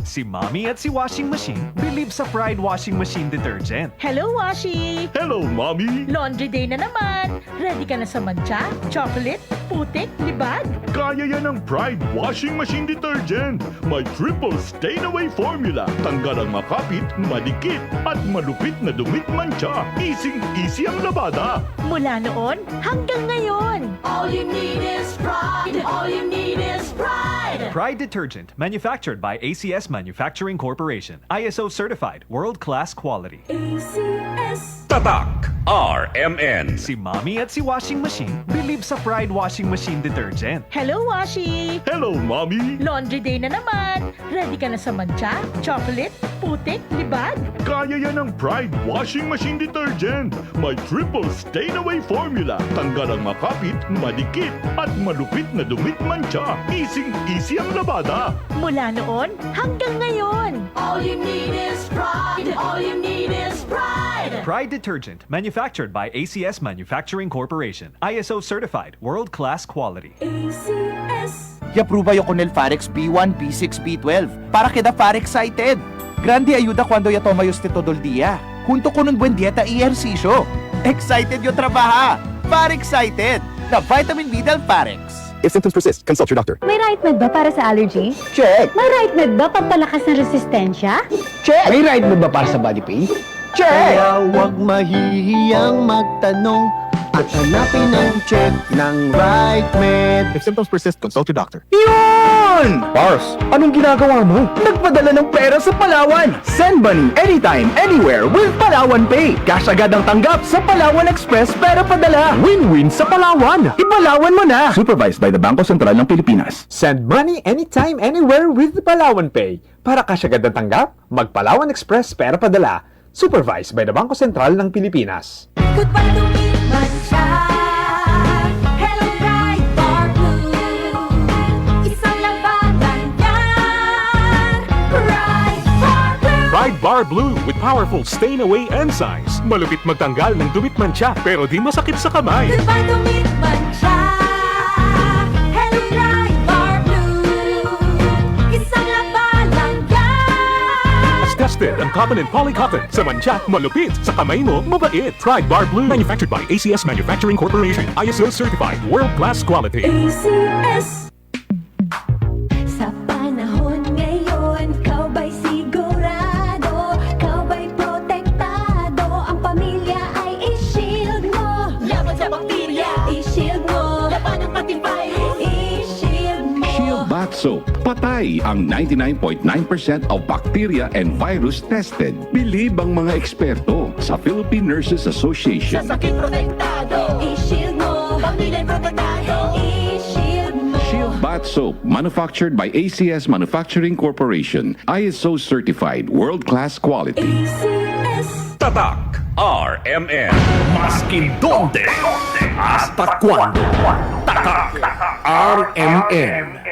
Si Mommy at si Washing Machine believe sa Pride Washing Machine Detergent. Hello, Washi! Hello, Mommy! Laundry day na naman! Ready ka na sa mancha, chocolate, putik, libag? Kaya yan ng Pride Washing Machine Detergent. May triple stain-away formula. Tanggal ang makapit, madikit, at malupit na dumit mancha. Easy ang labada. Mula noon hanggang ngayon. All you need is pride. All you need is pride. Pride Detergent, manufactured by ACS Manufacturing Corporation. ISO certified, world-class quality. ACS. Tatak RMN. Si Mommy at si Washing Machine believe sa Pride Washing Machine Detergent. Hello, Washi! Hello, Mommy! Laundry day na naman. Ready ka na sa mancha, chocolate, putik, libag? Kaya yan ng Pride Washing Machine Detergent. May triple stain-away formula. Tanggal ang makapit, madikit, at malupit na dumit mancha. Easy ang labada. Mula noon hanggang ngayon. All you need is pride. All you need is pride. Pride Detergent, manufactured by ACS Manufacturing Corporation. ISO certified, world-class quality. ACS. Y-aprueba yo con el Farex B1, B6, B12 para queda Farex-excited. Grande ayuda cuando ya toma usted todo el día. Junto con un buen dieta y ejercicio. Excited yo trabaja. Farex-excited. The vitamin B del Farex. If symptoms persist, consult your doctor. May right med ba para sa allergy? Check. May right med ba pampalakas ng resistensya? Check. May right mo ba para sa body pain? Check. Kaya huwag mahihiyang magtanong at hanapin ang check ng right med. If symptoms persist, consult your doctor. Yun! Pars, anong ginagawa mo? Nagpadala ng pera sa Palawan. Send money anytime, anywhere with Palawan Pay. Cash agad ang tanggap sa Palawan Express pera padala. Win-win sa Palawan! Ipalawan mo na! Supervised by the Bangko Sentral ng Pilipinas. Send money anytime, anywhere with Palawan Pay. Para kasyagad ng tanggap, mag-Palawan Express pera padala. Supervised by the Bangko Sentral ng Pilipinas. Goodbye to me, mancha. Hello, bright bar blue. Isang labanan yan. Bright bar blue. Pride Bar Blue with powerful stain-away enzymes. Malupit magtanggal ng dumit mancha pero di masakit sa kamay. Goodbye to me, mancha. Hello, bright bar blue. Isang labanan yan. As tested ang cotton and polycotton. Sa mancha, malupit. Sa kamay mo, mabait. Pride Bar Blue. Manufactured by ACS Manufacturing Corporation. ISO certified. World-class quality. ACS. Sa panahon ngayon, kau ba'y sigurado? Kau ba'y protektado? Ang pamilya ay i-shield mo. Laban sa bakterya, i-shield mo. Laban ng matibay, i-shield mo. Shield Bath Soap. Patay ang 99.9% of bacteria and virus tested. Believe ang mga eksperto sa Philippine Nurses Sa Association. sakit protektado, i-shield mo. Pamilya'y protektado, i-shield mo. Shield Bath Soap, manufactured by ACS Manufacturing Corporation. ISO certified, world-class quality. ACS. Tatak RMN. Maskin donde, hasta cuando. Tatak RMN.